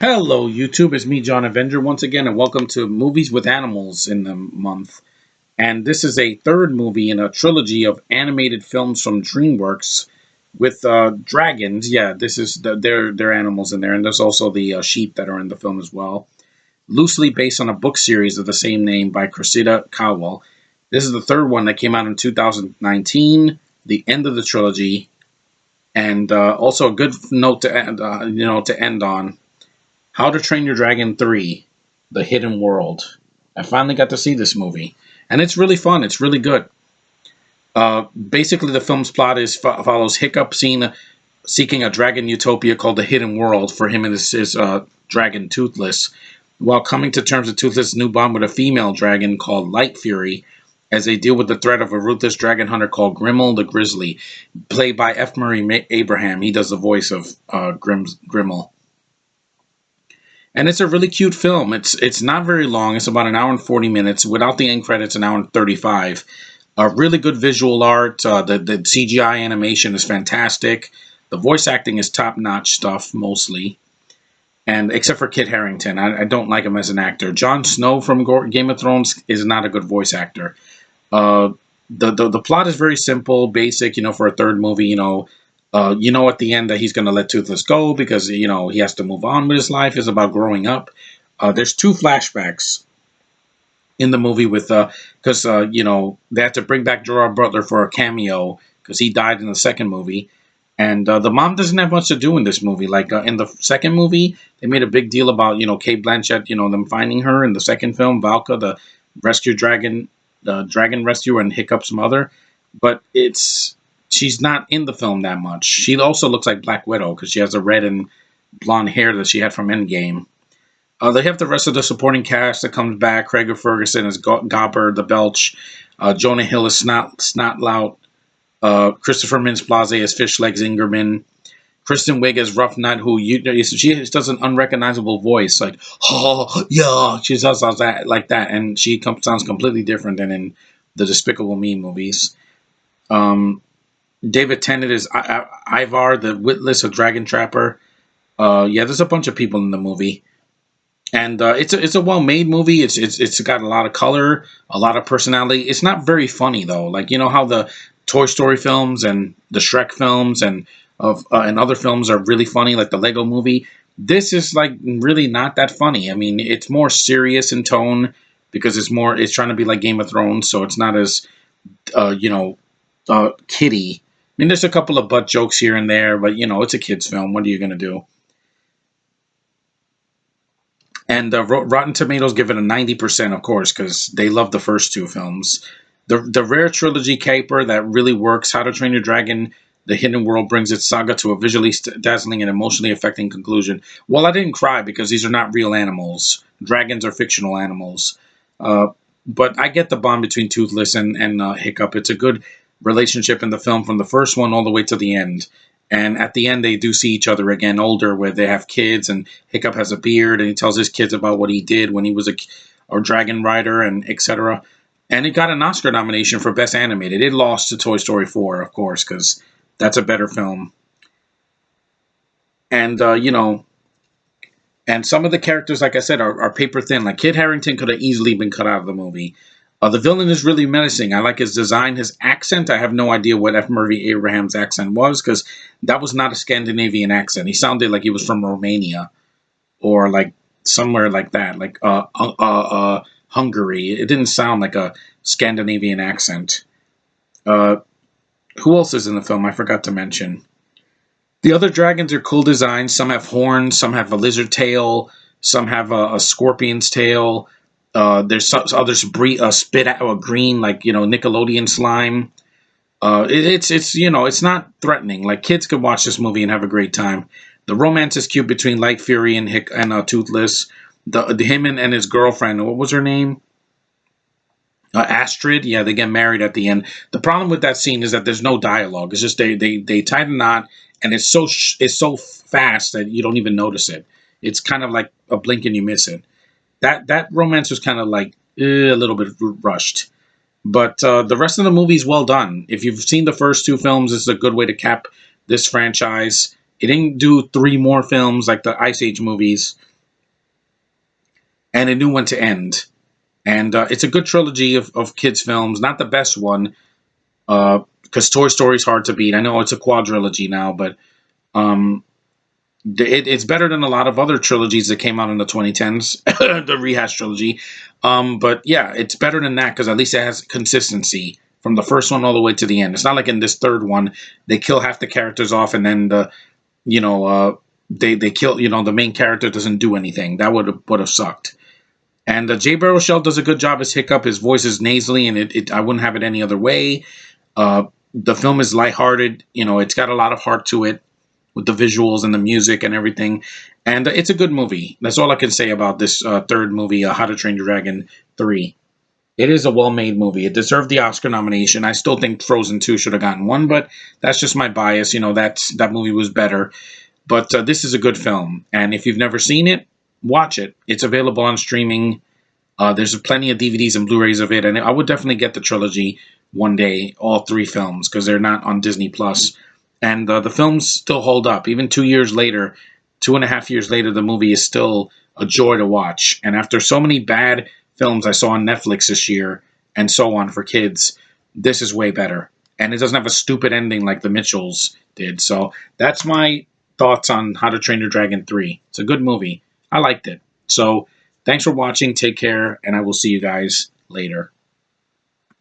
Hello, YouTube. It's me, John Avenger, once again, and welcome to Movies with Animals in the month. And this is a third movie in a trilogy of animated films from DreamWorks with dragons. Yeah, this is their animals in there, and there's also the sheep that are in the film as well. Loosely based on a book series of the same name by Cressida Cowell. This is the third one that came out in 2019, the end of the trilogy, and also a good note to end on. How to Train Your Dragon 3, The Hidden World. I finally got to see this movie, and it's really fun. It's really good. Basically, the film's plot is follows Hiccup seeking a dragon utopia called the Hidden World for him and his dragon Toothless, while coming to terms with Toothless' new bond with a female dragon called Light Fury, as they deal with the threat of a ruthless dragon hunter called Grimmel the Grizzly, played by F. Murray Abraham. He does the voice of Grimmel. And it's a really cute film. It's not very long. It's about an hour and 40 minutes. Without the end credits, an hour and 35. Really good visual art. The CGI animation is fantastic. The voice acting is top notch stuff mostly, and except for Kit Harington, I don't like him as an actor. Jon Snow from Game of Thrones is not a good voice actor. Uh, the plot is very simple, basic. For a third movie, at the end that he's going to let Toothless go because he has to move on with his life. It's about growing up. There's two flashbacks in the movie with because they had to bring back Gerard Butler for a cameo because he died in the second movie, and the mom doesn't have much to do in this movie. Like in the second movie, they made a big deal about Kate Blanchett, them finding her in the second film, Valka, the rescue dragon, the dragon rescuer, and Hiccup's mother, but she's not in the film that much. She also looks like Black Widow because she has the red and blonde hair that she had from Endgame. They have the rest of the supporting cast that comes back. Craig Ferguson as Gobber the Belch. Jonah Hill as Snotlout. Christopher Mintz-Plasse as Fishlegs Ingerman. Kristen Wiig as Rough Nut, she does an unrecognizable voice, like oh yeah, she does that like that, and she sounds completely different than in the Despicable Me movies. David Tennant is Ivar, the Witless, a dragon trapper. Yeah, there's a bunch of people in the movie, and it's a well-made movie. It's got a lot of color, a lot of personality. It's not very funny though. Like how the Toy Story films and the Shrek films and other films are really funny, like the Lego Movie. This is like really not that funny. I mean, it's more serious in tone because it's trying to be like Game of Thrones, so it's not as uh, you know kiddie. I mean, there's a couple of butt jokes here and there, but it's a kids' film. What are you gonna do? And Rotten Tomatoes give it a 90%, of course, because they love the first two films. The rare trilogy caper that really works. How to Train Your Dragon: The Hidden World brings its saga to a visually dazzling and emotionally affecting conclusion. Well, I didn't cry because these are not real animals. Dragons are fictional animals. Uh, but I get the bond between Toothless and Hiccup. It's a good relationship in the film from the first one all the way to the end. And at the end, they do see each other again, older, where they have kids, and Hiccup has a beard, and he tells his kids about what he did when he was a dragon rider, and etc. And it got an Oscar nomination for Best Animated. It lost to Toy Story 4, of course, because that's a better film. And and some of the characters, like I said, are paper thin. Like Kid Harington could have easily been cut out of the movie. The villain is really menacing. I like his design, his accent. I have no idea what F. Murray Abraham's accent was because that was not a Scandinavian accent. He sounded like he was from Romania or like somewhere like that, like Hungary. It didn't sound like a Scandinavian accent. Uh, who else is in the film? I forgot to mention. The other dragons are cool designs. Some have horns, some have a lizard tail, some have a scorpion's tail. There's some others spit out a green, like Nickelodeon slime. It's not threatening. Like kids could watch this movie and have a great time. The romance is cute between Light Fury and Toothless. The him and his girlfriend. What was her name? Astrid. Yeah, they get married at the end. The problem with that scene is that there's no dialogue. It's just they tie the knot, and it's so fast that you don't even notice it. It's kind of like a blink and you miss it. That romance was kind of like a little bit rushed. But the rest of the movie is well done. If you've seen the first two films, this is a good way to cap this franchise. It didn't do three more films like the Ice Age movies. and it knew when to end. And it's a good trilogy of kids films. Not the best one, because Toy Story's hard to beat. I know it's a quadrilogy now, but um, it's better than a lot of other trilogies that came out in the 2010s, the rehash trilogy. But yeah, it's better than that because at least it has consistency from the first one all the way to the end. It's not like in this third one they kill half the characters off and then you know they kill the main character doesn't do anything. That would have sucked. And Jay Baruchel does a good job as Hiccup. His voice is nasally, and I wouldn't have it any other way. The film is lighthearted. It's got a lot of heart to it with the visuals and the music and everything. And it's a good movie. That's all I can say about this third movie, How to Train Your Dragon 3. It is a well-made movie. It deserved the Oscar nomination. I still think Frozen 2 should have gotten one, but that's just my bias. That movie was better. But this is a good film. And if you've never seen it, watch it. It's available on streaming. There's plenty of DVDs and Blu-rays of it, and I would definitely get the trilogy one day, all three films, because they're not on Disney Plus. And the films still hold up, even 2 years later, 2.5 years later. The movie is still a joy to watch. And after so many bad films I saw on Netflix this year, and so on for kids, this is way better. And it doesn't have a stupid ending like The Mitchells did. So that's my thoughts on How to Train Your Dragon 3. It's a good movie. I liked it. So thanks for watching. Take care, and I will see you guys later.